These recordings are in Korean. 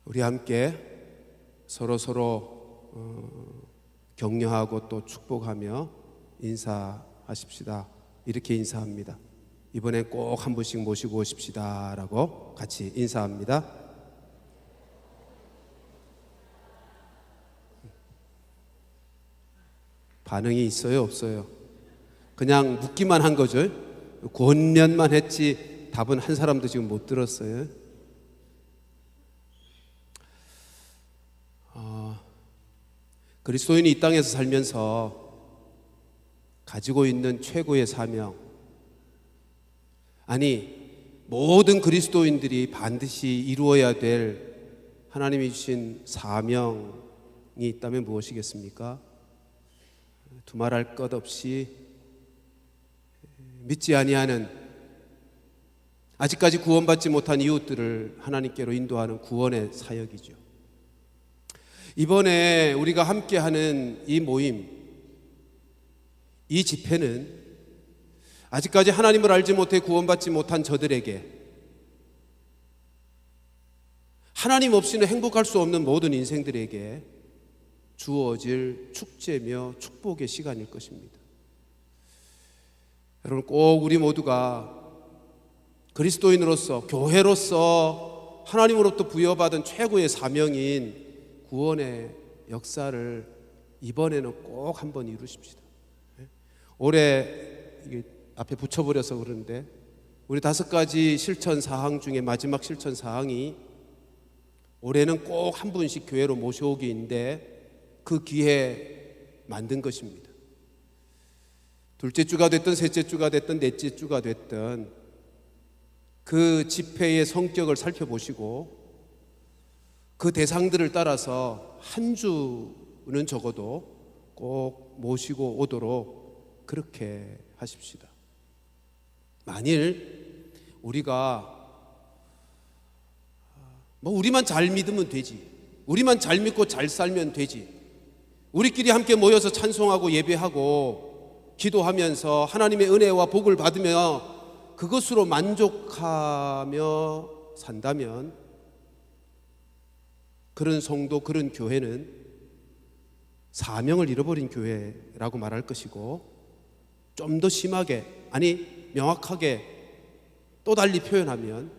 우리 함께 서로 격려하고 또 축복하며 인사하십시다. 이렇게 인사합니다. 이번엔 꼭 한 분씩 모시고 오십시다 라고 같이 인사합니다. 반응이 있어요, 없어요? 그냥 묻기만 한 거죠. 권면만 했지 답은 한 사람도 지금 못 들었어요. 그리스도인이 이 땅에서 살면서 가지고 있는 최고의 사명, 아니 모든 그리스도인들이 반드시 이루어야 될 하나님이 주신 사명이 있다면 무엇이겠습니까? 두말할 것 없이 믿지 아니하는, 아직까지 구원받지 못한 이웃들을 하나님께로 인도하는 구원의 사역이죠. 이번에 우리가 함께하는 이 모임, 이 집회는 아직까지 하나님을 알지 못해 구원받지 못한 저들에게, 하나님 없이는 행복할 수 없는 모든 인생들에게 주어질 축제며 축복의 시간일 것입니다. 여러분, 꼭 우리 모두가 그리스도인으로서, 교회로서 하나님으로부터 부여받은 최고의 사명인 구원의 역사를 이번에는 꼭 한번 이루십시다. 올해 이게 앞에 붙여버려서 그러는데, 우리 5가지 실천 사항 중에 마지막 실천 사항이 올해는 꼭 한 분씩 교회로 모셔오기인데, 그 기회 만든 것입니다. 둘째 주가 됐든 셋째 주가 됐든 넷째 주가 됐든 그 집회의 성격을 살펴보시고 그 대상들을 따라서 한 주는 적어도 꼭 모시고 오도록 그렇게 하십시다. 만일 우리가 우리만 잘 믿으면 되지, 우리만 잘 믿고 잘 살면 되지, 우리끼리 함께 모여서 찬송하고 예배하고 기도하면서 하나님의 은혜와 복을 받으며 그것으로 만족하며 산다면 그런 성도, 그런 교회는 사명을 잃어버린 교회라고 말할 것이고, 좀 더 심하게, 아니 명확하게 또 달리 표현하면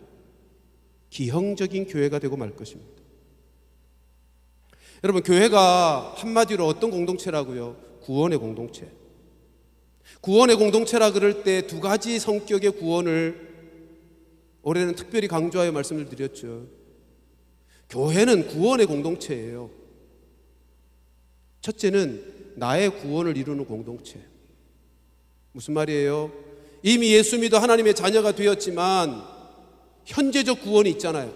기형적인 교회가 되고 말 것입니다. 여러분, 교회가 한마디로 어떤 공동체라고요? 구원의 공동체. 구원의 공동체라 그럴 때 2가지 성격의 구원을 올해는 특별히 강조하여 말씀을 드렸죠. 교회는 구원의 공동체예요. 첫째는 나의 구원을 이루는 공동체. 무슨 말이에요? 이미 예수 믿어 하나님의 자녀가 되었지만 현재적 구원이 있잖아요.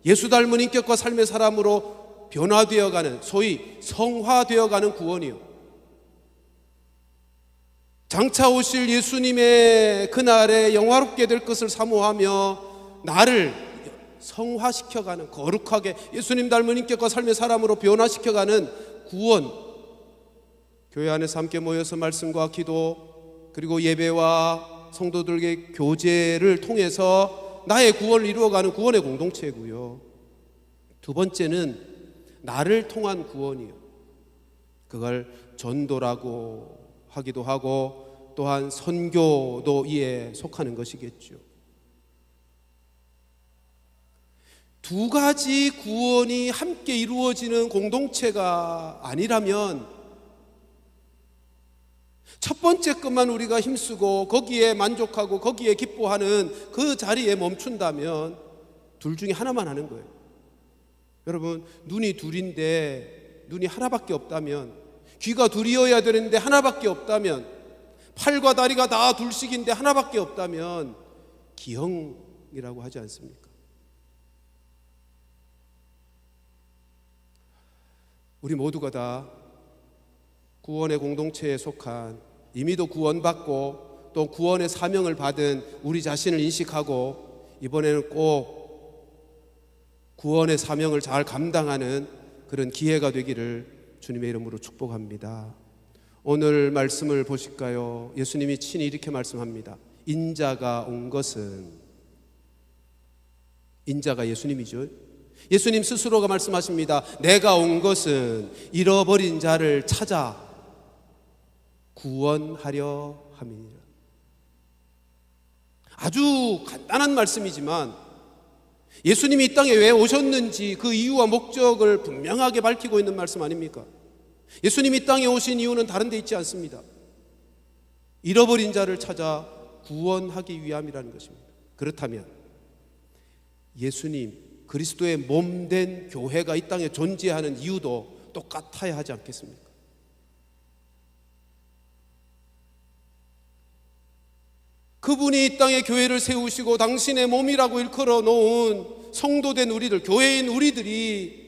예수 닮은 인격과 삶의 사람으로 변화되어가는, 소위 성화되어가는 구원이요. 장차 오실 예수님의 그날에 영화롭게 될 것을 사모하며 나를 성화시켜가는, 거룩하게 예수님 닮은 인격과 삶의 사람으로 변화시켜가는 구원. 교회 안에서 함께 모여서 말씀과 기도, 그리고 예배와 성도들의 교제를 통해서 나의 구원을 이루어가는 구원의 공동체고요. 2번째는 나를 통한 구원이요. 그걸 전도라고 하기도 하고 또한 선교도 이에 속하는 것이겠죠. 2가지 구원이 함께 이루어지는 공동체가 아니라면 첫 번째 것만 우리가 힘쓰고 거기에 만족하고 거기에 기뻐하는 그 자리에 멈춘다면 둘 중에 하나만 하는 거예요. 여러분, 눈이 둘인데 눈이 하나밖에 없다면, 귀가 둘이어야 되는데 하나밖에 없다면, 팔과 다리가 다 둘씩인데 하나밖에 없다면 기형이라고 하지 않습니까? 우리 모두가 다 구원의 공동체에 속한, 이미도 구원받고 또 구원의 사명을 받은 우리 자신을 인식하고 이번에는 꼭 구원의 사명을 잘 감당하는 그런 기회가 되기를 주님의 이름으로 축복합니다. 오늘 말씀을 보실까요? 예수님이 친히 이렇게 말씀합니다. 인자가 온 것은, 인자가 예수님이죠. 예수님 스스로가 말씀하십니다. 내가 온 것은 잃어버린 자를 찾아 구원하려 함이니라. 아주 간단한 말씀이지만 예수님이 이 땅에 왜 오셨는지 그 이유와 목적을 분명하게 밝히고 있는 말씀 아닙니까? 예수님이 이 땅에 오신 이유는 다른 데 있지 않습니다. 잃어버린 자를 찾아 구원하기 위함이라는 것입니다. 그렇다면 예수님 그리스도의 몸된 교회가 이 땅에 존재하는 이유도 똑같아야 하지 않겠습니까? 그분이 이 땅에 교회를 세우시고 당신의 몸이라고 일컬어 놓은 성도된 우리들, 교회인 우리들이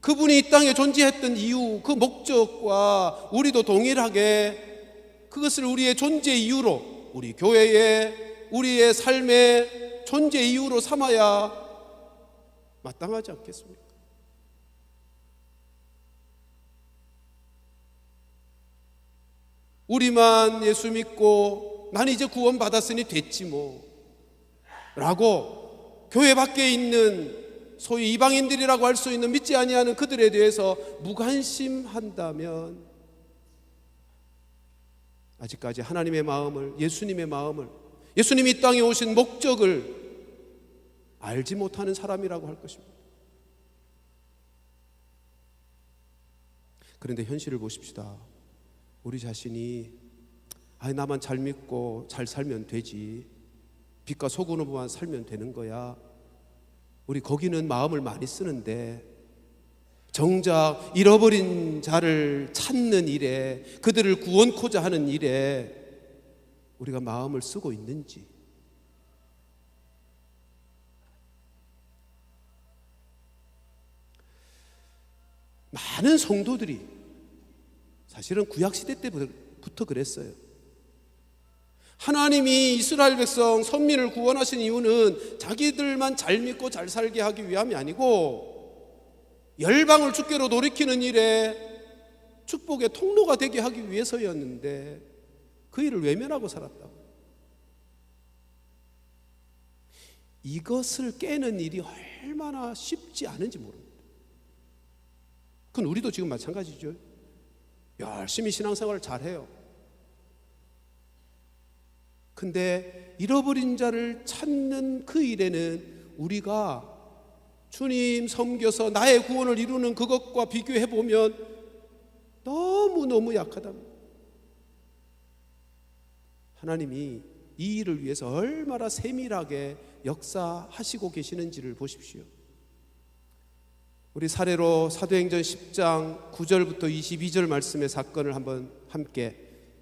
그분이 이 땅에 존재했던 이유, 그 목적과 우리도 동일하게 그것을 우리의 존재 이유로, 우리 교회의, 우리의 삶의 존재 이유로 삼아야 마땅하지 않겠습니까? 우리만 예수 믿고 난 이제 구원 받았으니 됐지 뭐 라고 교회 밖에 있는 소위 이방인들이라고 할 수 있는 믿지 아니하는 그들에 대해서 무관심한다면 아직까지 하나님의 마음을, 예수님의 마음을, 예수님이 이 땅에 오신 목적을 알지 못하는 사람이라고 할 것입니다. 그런데 현실을 보십시다. 우리 자신이 나만 잘 믿고 잘 살면 되지, 빛과 소금으로만 살면 되는 거야, 우리 거기는 마음을 많이 쓰는데 정작 잃어버린 자를 찾는 일에, 그들을 구원코자 하는 일에 우리가 마음을 쓰고 있는지. 많은 성도들이 사실은 구약시대 때부터 그랬어요. 하나님이 이스라엘 백성 선민을 구원하신 이유는 자기들만 잘 믿고 잘 살게 하기 위함이 아니고 열방을 주께로 돌이키는 일에 축복의 통로가 되게 하기 위해서였는데 그 일을 외면하고 살았다고. 이것을 깨는 일이 얼마나 쉽지 않은지 모릅니다. 그건 우리도 지금 마찬가지죠. 열심히 신앙생활을 잘해요. 근데 잃어버린 자를 찾는 그 일에는 우리가 주님 섬겨서 나의 구원을 이루는 그것과 비교해보면 너무너무 약하답니다. 하나님이 이 일을 위해서 얼마나 세밀하게 역사하시고 계시는지를 보십시오. 우리 사례로 사도행전 10장 9절부터 22절 말씀의 사건을 한번 함께,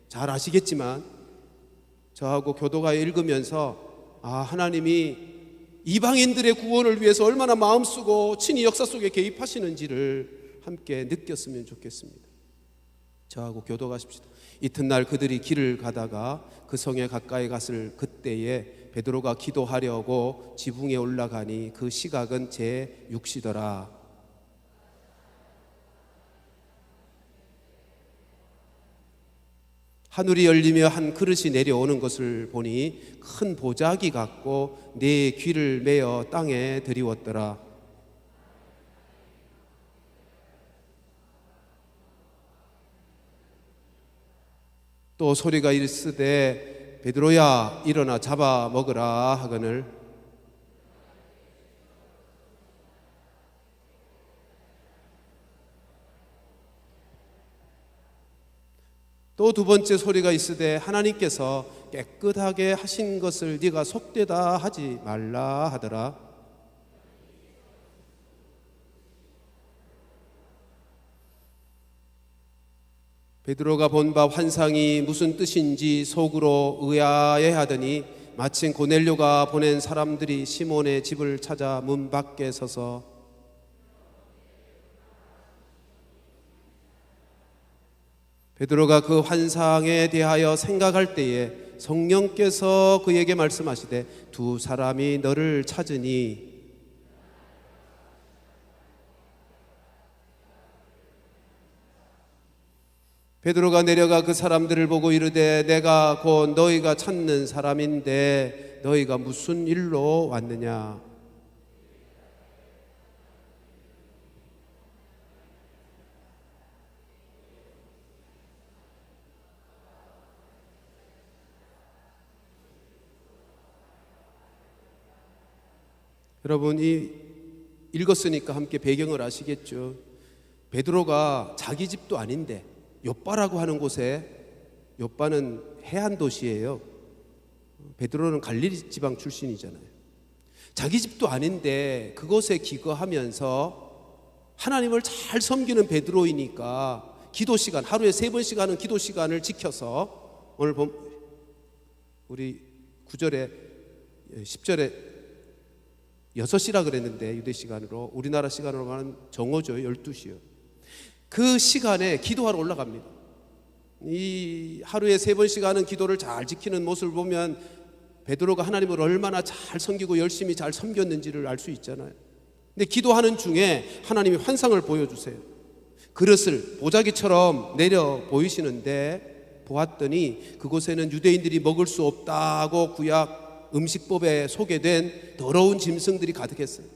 잘 아시겠지만 저하고 교도가 읽으면서 하나님이 이방인들의 구원을 위해서 얼마나 마음 쓰고 친히 역사 속에 개입하시는지를 함께 느꼈으면 좋겠습니다. 저하고 교도가십시다. 이튿날 그들이 길을 가다가 그 성에 가까이 갔을 그때에 베드로가 기도하려고 지붕에 올라가니 그 시각은 제6시더라. 하늘이 열리며 한 그릇이 내려오는 것을 보니 큰 보자기 같고 네 귀를 메어 땅에 들이웠더라. 또 소리가 이르시되 베드로야 일어나 잡아 먹으라 하거늘 또 두 번째 소리가 있으되 하나님께서 깨끗하게 하신 것을 네가 속되다 하지 말라 하더라. 베드로가 본 바 환상이 무슨 뜻인지 속으로 의아해하더니 마침 고넬료가 보낸 사람들이 시몬의 집을 찾아 문 밖에 서서 베드로가 그 환상에 대하여 생각할 때에 성령께서 그에게 말씀하시되 두 사람이 너를 찾으니 베드로가 내려가 그 사람들을 보고 이르되 내가 곧 너희가 찾는 사람인데 너희가 무슨 일로 왔느냐. 여러분이 읽었으니까 함께 배경을 아시겠죠. 베드로가 자기 집도 아닌데 욥바라고 하는 곳에, 욥바는 해안 도시예요. 베드로는 갈릴리 지방 출신이잖아요. 자기 집도 아닌데 그곳에 기거하면서 하나님을 잘 섬기는 베드로이니까 기도 시간, 하루에 3번씩 하는 기도 시간을 지켜서, 오늘 우리 9절에 10절에 6시라 그랬는데 유대 시간으로, 우리나라 시간으로 말하면 정오죠. 12시요. 그 시간에 기도하러 올라갑니다. 이 하루에 3번씩 하는 기도를 잘 지키는 모습을 보면 베드로가 하나님을 얼마나 잘 섬기고 열심히 잘 섬겼는지를 알 수 있잖아요. 근데 기도하는 중에 하나님이 환상을 보여주세요. 그릇을 보자기처럼 내려 보이시는데, 보았더니 그곳에는 유대인들이 먹을 수 없다고 구약 음식법에 소개된 더러운 짐승들이 가득했어요.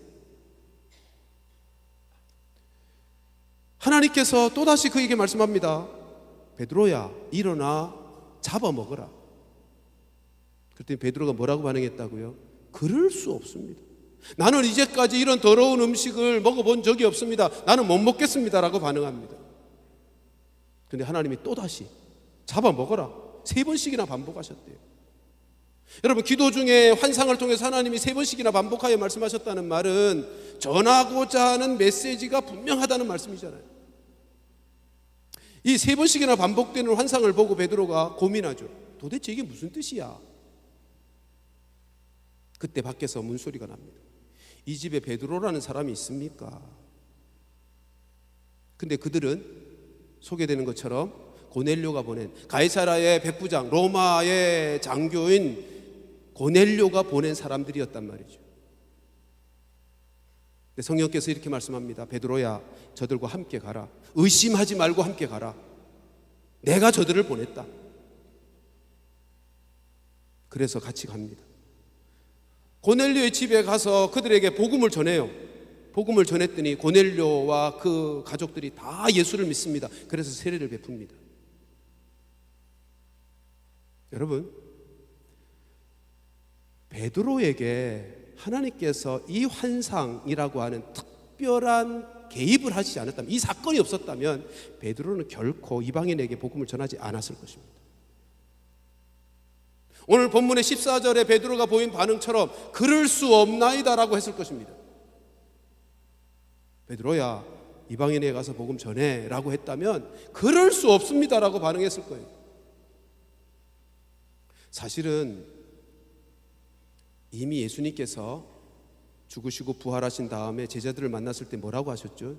하나님께서 또다시 그에게 말씀합니다. 베드로야, 일어나 잡아먹어라. 그랬더니 베드로가 뭐라고 반응했다고요? 그럴 수 없습니다. 나는 이제까지 이런 더러운 음식을 먹어본 적이 없습니다. 나는 못 먹겠습니다 라고 반응합니다. 그런데 하나님이 또다시 잡아먹어라 3번씩이나 반복하셨대요. 여러분, 기도 중에 환상을 통해서 하나님이 3번씩이나 반복하여 말씀하셨다는 말은 전하고자 하는 메시지가 분명하다는 말씀이잖아요. 이 3번씩이나 반복되는 환상을 보고 베드로가 고민하죠. 도대체 이게 무슨 뜻이야? 그때 밖에서 문소리가 납니다. 이 집에 베드로라는 사람이 있습니까? 근데 그들은 소개되는 것처럼 고넬료가 보낸, 가이사라의 백부장, 로마의 장교인 고넬료가 보낸 사람들이었단 말이죠. 근데 성령께서 이렇게 말씀합니다. 베드로야, 저들과 함께 가라. 의심하지 말고 함께 가라. 내가 저들을 보냈다. 그래서 같이 갑니다. 고넬료의 집에 가서 그들에게 복음을 전해요. 복음을 전했더니 고넬료와 그 가족들이 다 예수를 믿습니다. 그래서 세례를 베풉니다. 여러분, 베드로에게 하나님께서 이 환상이라고 하는 특별한 개입을 하시지 않았다면, 이 사건이 없었다면 베드로는 결코 이방인에게 복음을 전하지 않았을 것입니다. 오늘 본문의 14절에 베드로가 보인 반응처럼 그럴 수 없나이다라고 했을 것입니다. 베드로야, 이방인에게 가서 복음 전해 라고 했다면 그럴 수 없습니다라고 반응했을 거예요. 사실은 이미 예수님께서 죽으시고 부활하신 다음에 제자들을 만났을 때 뭐라고 하셨죠?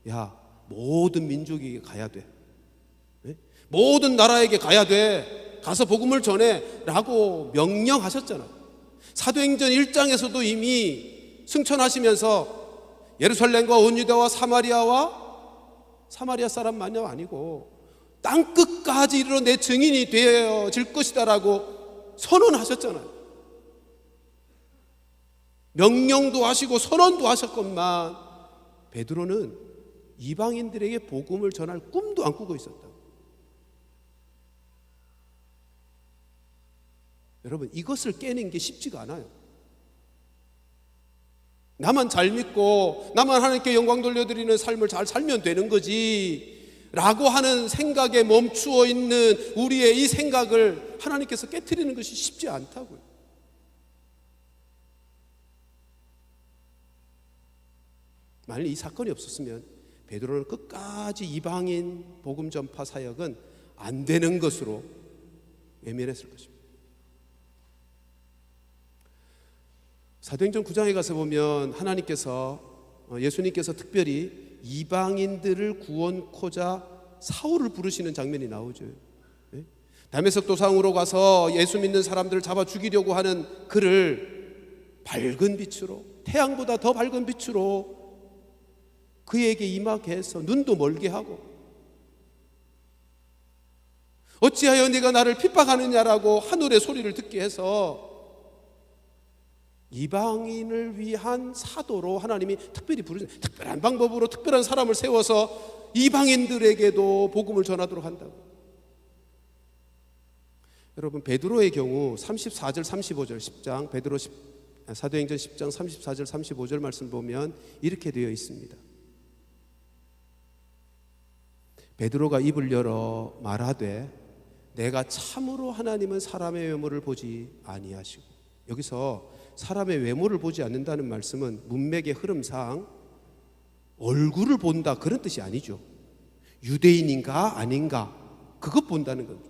야, 모든 민족에게 가야 돼. 모든 나라에게 가야 돼. 가서 복음을 전해 라고 명령하셨잖아요. 사도행전 1장에서도 이미 승천하시면서 예루살렘과 온 유다와 사마리아 사람만이 아니고 땅끝까지 이르러 내 증인이 되어질 것이다 라고 선언하셨잖아요. 명령도 하시고 선언도 하셨건만 베드로는 이방인들에게 복음을 전할 꿈도 안 꾸고 있었다. 여러분, 이것을 깨는 게 쉽지가 않아요. 나만 잘 믿고 나만 하나님께 영광 돌려드리는 삶을 잘 살면 되는 거지 라고 하는 생각에 멈추어 있는 우리의 이 생각을 하나님께서 깨트리는 것이 쉽지 않다고요. 만일 이 사건이 없었으면 베드로는 끝까지 이방인 복음 전파 사역은 안 되는 것으로 외면했을 것입니다. 사도행전 9장에 가서 보면 예수님께서 특별히 이방인들을 구원코자 사울을 부르시는 장면이 나오죠. 다메섹 도상으로 가서 예수 믿는 사람들을 잡아 죽이려고 하는 그를 밝은 빛으로, 태양보다 더 밝은 빛으로 그에게 임하게 해서 눈도 멀게 하고, 어찌하여 네가 나를 핍박하느냐라고 하늘의 소리를 듣게 해서 이방인을 위한 사도로 하나님이 특별히 부르신, 특별한 방법으로 특별한 사람을 세워서 이방인들에게도 복음을 전하도록 한다고. 여러분, 베드로의 경우 34절 35절 10장 사도행전 10장 34절 35절 말씀 보면 이렇게 되어 있습니다. 베드로가 입을 열어 말하되 내가 참으로 하나님은 사람의 외모를 보지 아니하시고, 여기서 사람의 외모를 보지 않는다는 말씀은 문맥의 흐름상 얼굴을 본다 그런 뜻이 아니죠. 유대인인가 아닌가 그것 본다는 거죠.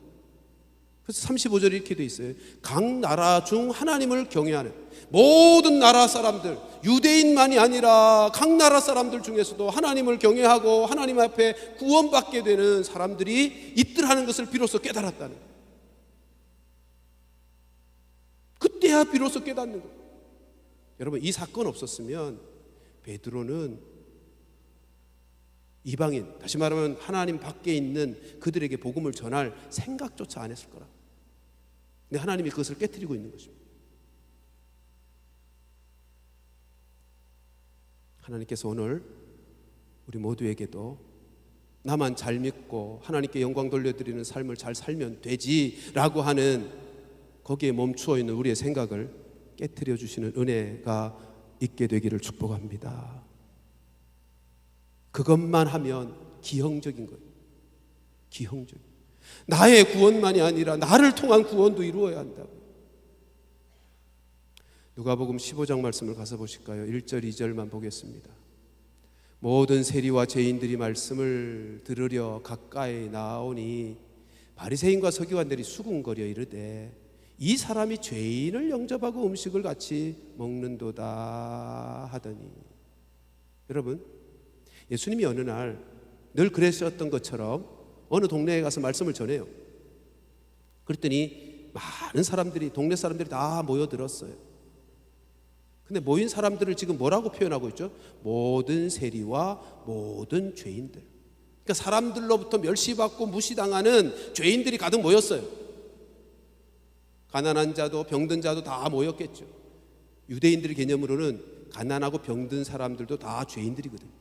그래서 35절에 이렇게 돼 있어요. 각 나라 중 하나님을 경외하는 모든 나라 사람들, 유대인만이 아니라 각 나라 사람들 중에서도 하나님을 경외하고 하나님 앞에 구원받게 되는 사람들이 있더라는 것을 비로소 깨달았다는 거예요. 그때야 비로소 깨닫는 거예요. 여러분, 이 사건 없었으면 베드로는 이방인, 다시 말하면 하나님 밖에 있는 그들에게 복음을 전할 생각조차 안 했을 거라. 근데 하나님이 그것을 깨트리고 있는 것입니다. 하나님께서 오늘 우리 모두에게도 나만 잘 믿고 하나님께 영광 돌려드리는 삶을 잘 살면 되지라고 하는 거기에 멈추어 있는 우리의 생각을 깨트려 주시는 은혜가 있게 되기를 축복합니다. 그것만 하면 기형적인 거예요. 기형적인. 나의 구원만이 아니라 나를 통한 구원도 이루어야 한다고. 누가복음 15장 말씀을 가서 보실까요? 1절 2절만 보겠습니다. 모든 세리와 죄인들이 말씀을 들으려 가까이 나오니 바리새인과 서기관들이 수군거려 이르되 이 사람이 죄인을 영접하고 음식을 같이 먹는도다 하더니. 여러분, 예수님이 어느 날 늘 그러셨던 것처럼 어느 동네에 가서 말씀을 전해요. 그랬더니 많은 사람들이, 동네 사람들이 다 모여들었어요. 근데 모인 사람들을 지금 뭐라고 표현하고 있죠? 모든 세리와 모든 죄인들. 그러니까 사람들로부터 멸시받고 무시당하는 죄인들이 가득 모였어요. 가난한 자도 병든 자도 다 모였겠죠. 유대인들의 개념으로는 가난하고 병든 사람들도 다 죄인들이거든요.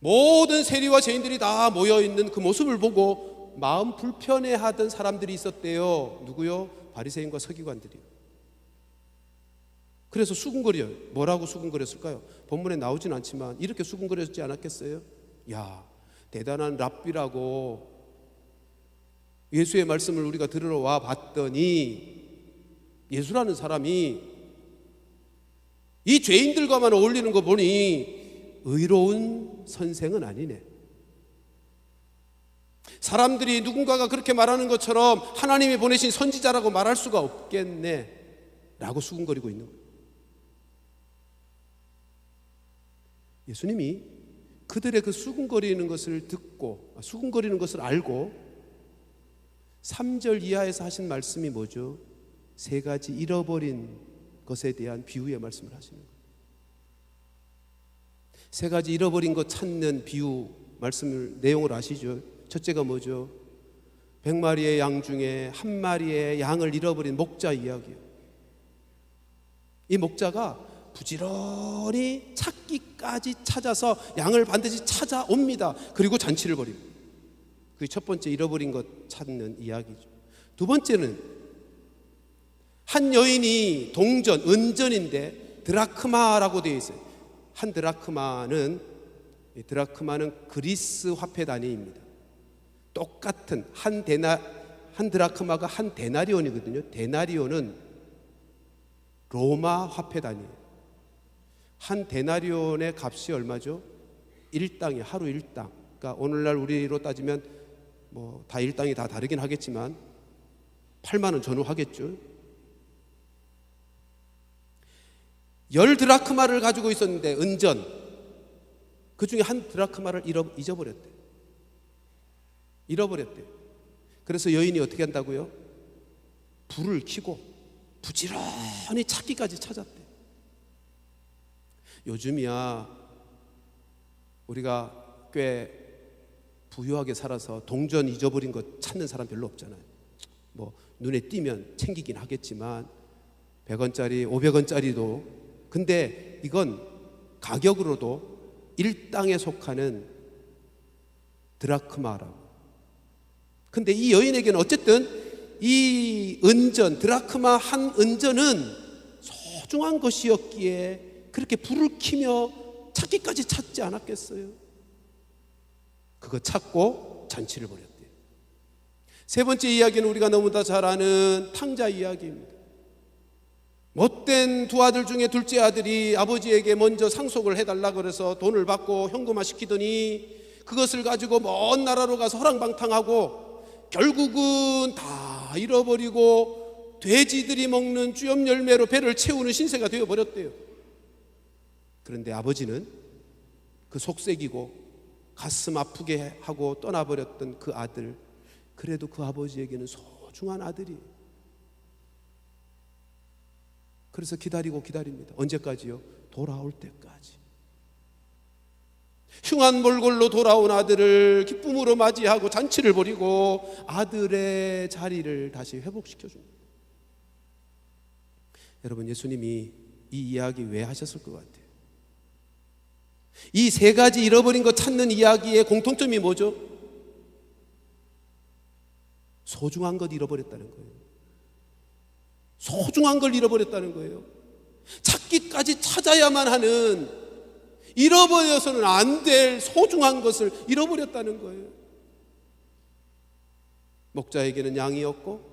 모든 세리와 죄인들이 다 모여있는 그 모습을 보고 마음 불편해하던 사람들이 있었대요. 누구요? 바리새인과 서기관들이요. 그래서 수군거려요. 뭐라고 수군거렸을까요? 본문에 나오진 않지만 이렇게 수군거렸지 않았겠어요? 야, 대단한 랍비라고 예수의 말씀을 우리가 들으러 와 봤더니 예수라는 사람이 이 죄인들과만 어울리는 거 보니 의로운 선생은 아니네. 사람들이 누군가가 그렇게 말하는 것처럼 하나님이 보내신 선지자라고 말할 수가 없겠네 라고 수군거리고 있는 거예요. 예수님이 그들의 그 수군거리는 것을 듣고, 수군거리는 것을 알고 3절 이하에서 하신 말씀이 뭐죠? 세 가지 잃어버린 것에 대한 비유의 말씀을 하시는 거예요. 세 가지 잃어버린 것 찾는 비유 말씀을, 내용을 아시죠? 첫째가 뭐죠? 100마리의 양 중에 한 마리의 양을 잃어버린 목자 이야기예요. 이 목자가 부지런히 찾기까지 찾아서 양을 반드시 찾아옵니다. 그리고 잔치를 벌입니다. 그게 첫 번째, 잃어버린 것 찾는 이야기죠. 두 번째는 한 여인이 동전, 은전인데 드라크마라고 되어 있어요. 한 드라크마는 그리스 화폐 단위입니다. 똑같은 한 드라크마가 한 데나리온이거든요. 데나리온은 로마 화폐 단위예요. 한 데나리온의 값이 얼마죠? 1당이에요. 하루 1당. 그러니까 오늘날 우리로 따지면 뭐 다 1당이 다 다르긴 하겠지만 8만 원 전후 하겠죠. 10드라크마를 가지고 있었는데, 은전, 그 중에 한 드라크마를 잊어버렸대요. 그래서 여인이 어떻게 한다고요? 불을 켜고 부지런히 찾기까지 찾았대. 요즘이야 우리가 꽤 부유하게 살아서 동전 잊어버린 거 찾는 사람 별로 없잖아요. 뭐 눈에 띄면 챙기긴 하겠지만 100원짜리 500원짜리도, 근데 이건 가격으로도 1당에 속하는 드라크마라고. 근데 이 여인에게는 어쨌든 이 은전, 드라크마 한 은전은 소중한 것이었기에 그렇게 불을 켜며 찾기까지 찾지 않았겠어요? 그거 찾고 잔치를 벌였대요. 세 번째 이야기는 우리가 너무 다 잘 아는 탕자 이야기입니다. 못된 두 아들 중에 둘째 아들이 아버지에게 먼저 상속을 해달라 그래서 돈을 받고 현금화 시키더니 그것을 가지고 먼 나라로 가서 허랑방탕하고 결국은 다 잃어버리고 돼지들이 먹는 쥐염 열매로 배를 채우는 신세가 되어버렸대요. 그런데 아버지는 그 속색이고 가슴 아프게 하고 떠나버렸던 그 아들, 그래도 그 아버지에게는 소중한 아들이에요. 그래서 기다리고 기다립니다. 언제까지요? 돌아올 때까지. 흉한 몰골로 돌아온 아들을 기쁨으로 맞이하고 잔치를 벌이고 아들의 자리를 다시 회복시켜줍니다. 여러분, 예수님이 이 이야기 왜 하셨을 것 같아요? 이 세 가지 잃어버린 것 찾는 이야기의 공통점이 뭐죠? 소중한 것 잃어버렸다는 거예요. 소중한 걸 잃어버렸다는 거예요. 찾기까지 찾아야만 하는, 잃어버려서는 안 될 소중한 것을 잃어버렸다는 거예요. 목자에게는 양이었고,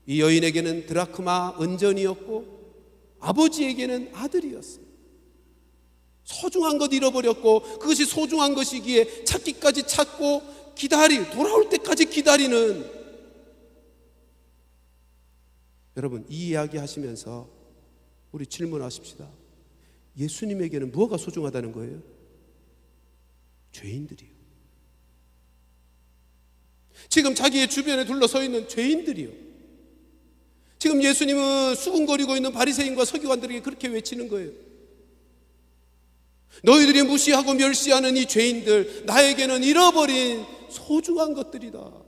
이 여인에게는 드라크마 은전이었고, 아버지에게는 아들이었어요. 소중한 것 잃어버렸고, 그것이 소중한 것이기에 찾기까지 찾고 돌아올 때까지 기다리는. 여러분, 이 이야기 하시면서 우리 질문하십시다. 예수님에게는 무엇가 소중하다는 거예요? 죄인들이요. 지금 자기의 주변에 둘러서 있는 죄인들이요. 지금 예수님은 수군거리고 있는 바리새인과 서기관들에게 그렇게 외치는 거예요. 너희들이 무시하고 멸시하는 이 죄인들, 나에게는 잃어버린 소중한 것들이다.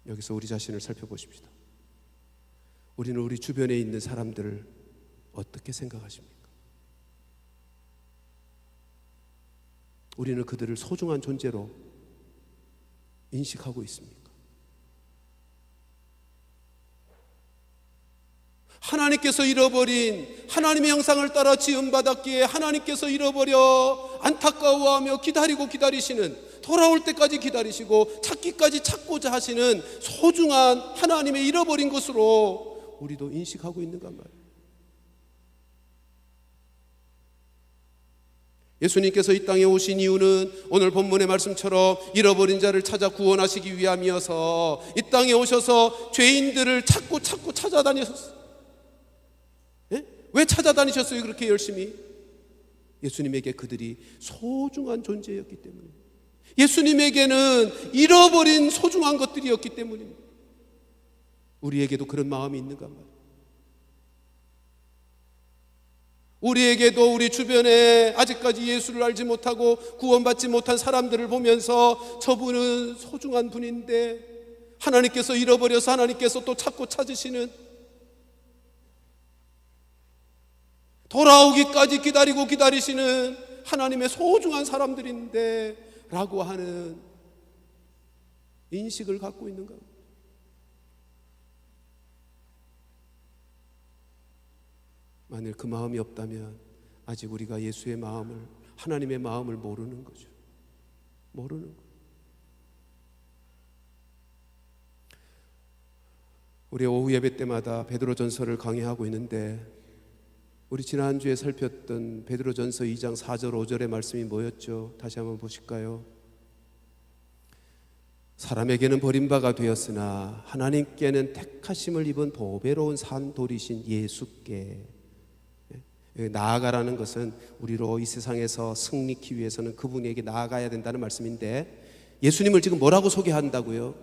여기서 우리 자신을 살펴보십시다. 우리는 우리 주변에 있는 사람들을 어떻게 생각하십니까? 우리는 그들을 소중한 존재로 인식하고 있습니까? 하나님께서 잃어버린, 하나님의 형상을 따라 지음받았기에 하나님께서 잃어버려 안타까워하며 기다리시는, 돌아올 때까지 기다리시고 찾기까지 찾고자 하시는 소중한 하나님의 잃어버린 것으로 우리도 인식하고 있는가 말이에요. 예수님께서 이 땅에 오신 이유는 오늘 본문의 말씀처럼 잃어버린 자를 찾아 구원하시기 위함이어서 이 땅에 오셔서 죄인들을 찾고 찾아다니셨어요. 왜 찾아다니셨어요? 그렇게 열심히? 예수님에게 그들이 소중한 존재였기 때문입니다. 예수님에게는 잃어버린 소중한 것들이었기 때문입니다. 우리에게도 그런 마음이 있는가 말이에요. 우리에게도 우리 주변에 아직까지 예수를 알지 못하고 구원받지 못한 사람들을 보면서 저분은 소중한 분인데 하나님께서 잃어버려서 하나님께서 또 찾고 찾으시는, 돌아오기까지 기다리시는 하나님의 소중한 사람들인데 라고 하는 인식을 갖고 있는가? 만일 그 마음이 없다면 아직 우리가 예수의 마음을, 하나님의 마음을 모르는 거죠. 모르는 거예요. 우리 오후 예배 때마다 베드로전서를 강의하고 있는데 우리 지난주에 살폈던 베드로전서 2장 4절 5절의 말씀이 뭐였죠? 다시 한번 보실까요? 사람에게는 버림바가 되었으나 하나님께는 택하심을 입은 보배로운 산돌이신 예수께. 나아가라는 것은 우리로 이 세상에서 승리하기 위해서는 그분에게 나아가야 된다는 말씀인데, 예수님을 지금 뭐라고 소개한다고요?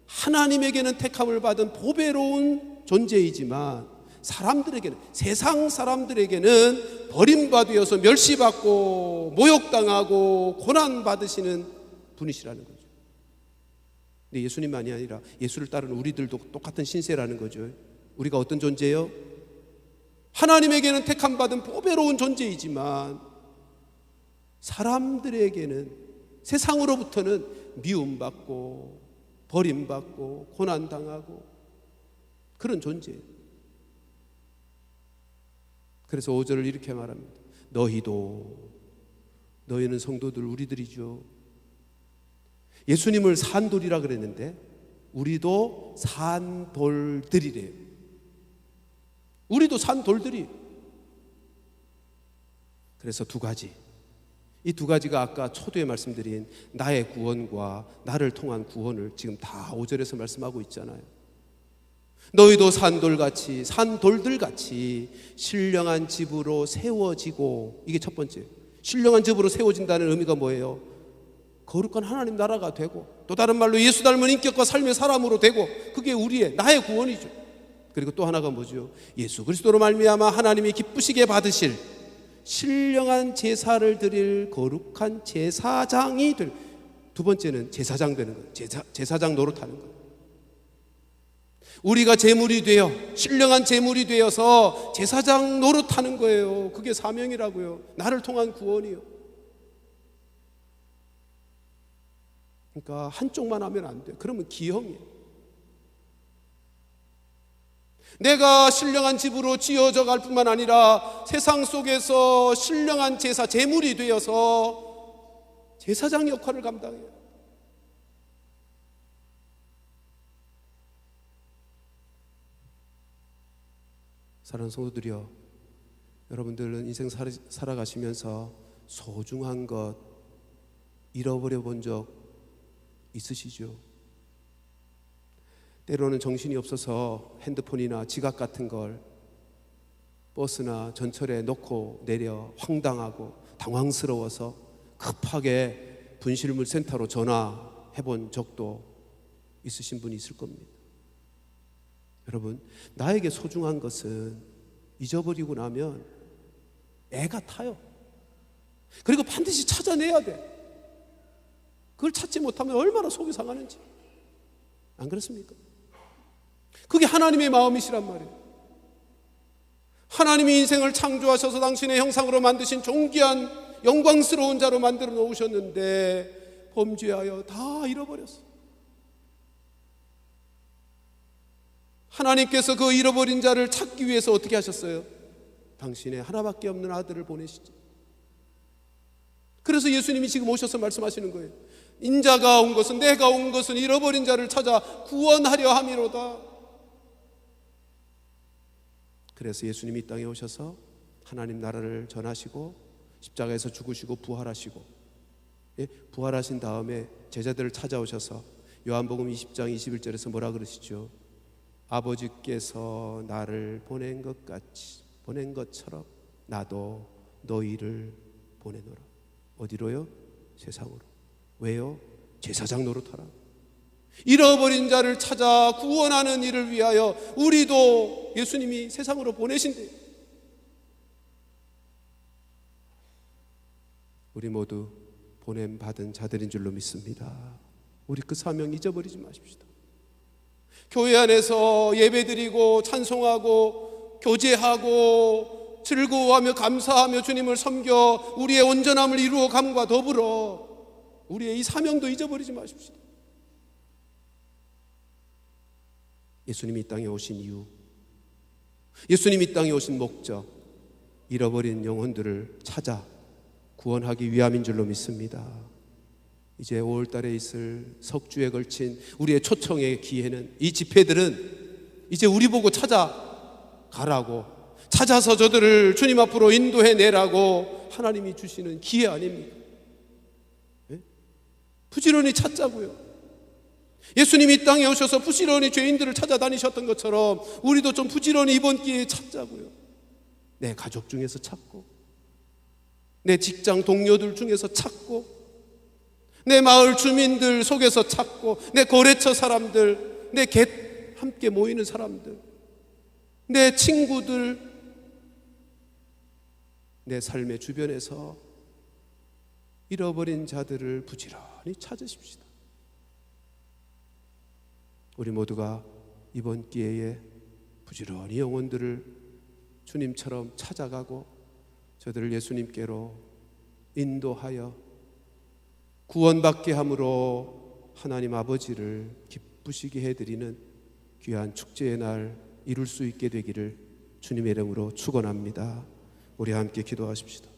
하나님에게는 택함을 받은 보배로운 존재이지만 사람들에게는, 세상 사람들에게는 버림받으어서 멸시받고 모욕당하고 고난받으시는 분이시라는 거죠. 근데 예수님만이 아니라 예수를 따르는 우리들도 똑같은 신세라는 거죠. 우리가 어떤 존재예요? 하나님에게는 택함받은 보배로운 존재이지만 사람들에게는, 세상으로부터는 미움받고 버림받고 고난당하고 그런 존재예요. 그래서 5절을 이렇게 말합니다. 너희는 성도들, 우리들이죠. 예수님을 산돌이라 그랬는데 우리도 산돌들이래요. 우리도 산돌들이. 그래서 두 가지, 이 두 가지가 아까 초두에 말씀드린 나의 구원과 나를 통한 구원을 지금 다 5절에서 말씀하고 있잖아요. 너희도 산돌같이, 산돌들같이 신령한 집으로 세워지고, 이게 첫 번째. 신령한 집으로 세워진다는 의미가 뭐예요? 거룩한 하나님 나라가 되고, 또 다른 말로 예수 닮은 인격과 삶의 사람으로 되고, 그게 나의 구원이죠. 그리고 또 하나가 뭐죠? 예수 그리스도로 말미암아 하나님이 기쁘시게 받으실 신령한 제사를 드릴 거룩한 제사장이 될. 두 번째는 제사장 되는 거예요. 제사장 노릇하는 거예요. 우리가 제물이 되어, 신령한 제물이 되어서 제사장 노릇하는 거예요. 그게 사명이라고요. 나를 통한 구원이요. 그러니까 한쪽만 하면 안 돼요. 그러면 기형이에요. 내가 신령한 집으로 지어져 갈 뿐만 아니라 세상 속에서 신령한 제사, 제물이 되어서 제사장 역할을 감당해요. 사랑하는 성도들이여, 여러분들은 인생 살아가시면서 소중한 것 잃어버려 본 적 있으시죠? 때로는 정신이 없어서 핸드폰이나 지갑 같은 걸 버스나 전철에 놓고 내려 황당하고 당황스러워서 급하게 분실물 센터로 전화해 본 적도 있으신 분이 있을 겁니다. 여러분, 나에게 소중한 것은 잊어버리고 나면 애가 타요. 그리고 반드시 찾아내야 돼. 그걸 찾지 못하면 얼마나 속이 상하는지. 안 그렇습니까? 그게 하나님의 마음이시란 말이에요. 하나님이 인생을 창조하셔서 당신의 형상으로 만드신 존귀한 영광스러운 자로 만들어 놓으셨는데 범죄하여 다 잃어버렸어. 하나님께서 그 잃어버린 자를 찾기 위해서 어떻게 하셨어요? 당신의 하나밖에 없는 아들을 보내시죠. 그래서 예수님이 지금 오셔서 말씀하시는 거예요. 인자가 온 것은, 내가 온 것은 잃어버린 자를 찾아 구원하려 함이로다. 그래서 예수님이 이 땅에 오셔서 하나님 나라를 전하시고 십자가에서 죽으시고 부활하시고, 부활하신 다음에 제자들을 찾아오셔서 요한복음 20장 21절에서 뭐라 그러시죠? 아버지께서 나를 보낸 것처럼 나도 너희를 보내노라. 어디로요? 세상으로. 왜요? 제사장 노릇하라. 잃어버린 자를 찾아 구원하는 일을 위하여 우리도 예수님이 세상으로 보내신대요. 우리 모두 보냄받은 자들인 줄로 믿습니다. 우리 그 사명 잊어버리지 마십시다. 교회 안에서 예배드리고 찬송하고 교제하고 즐거워하며 감사하며 주님을 섬겨 우리의 온전함을 이루어 감과 더불어 우리의 이 사명도 잊어버리지 마십시다. 예수님이 이 땅에 오신 이유, 예수님이 이 땅에 오신 목적, 잃어버린 영혼들을 찾아 구원하기 위함인 줄로 믿습니다. 이제 5월 달에 있을 석주에 걸친 우리의 초청의 기회는, 이 집회들은 이제 우리 보고 찾아가라고, 찾아서 저들을 주님 앞으로 인도해내라고 하나님이 주시는 기회 아닙니까? 부지런히 찾자고요. 예수님이 이 땅에 오셔서 부지런히 죄인들을 찾아다니셨던 것처럼 우리도 좀 부지런히 이번 기회에 찾자고요. 내 가족 중에서 찾고, 내 직장 동료들 중에서 찾고, 내 마을 주민들 속에서 찾고, 내 거래처 사람들, 내 함께 모이는 사람들, 내 친구들, 내 삶의 주변에서 잃어버린 자들을 부지런히 찾으십시다. 우리 모두가 이번 기회에 부지런히 영혼들을 주님처럼 찾아가고 저들을 예수님께로 인도하여 구원받게 함으로 하나님 아버지를 기쁘시게 해드리는 귀한 축제의 날 이룰 수 있게 되기를 주님의 이름으로 축원합니다. 우리 함께 기도하십시다.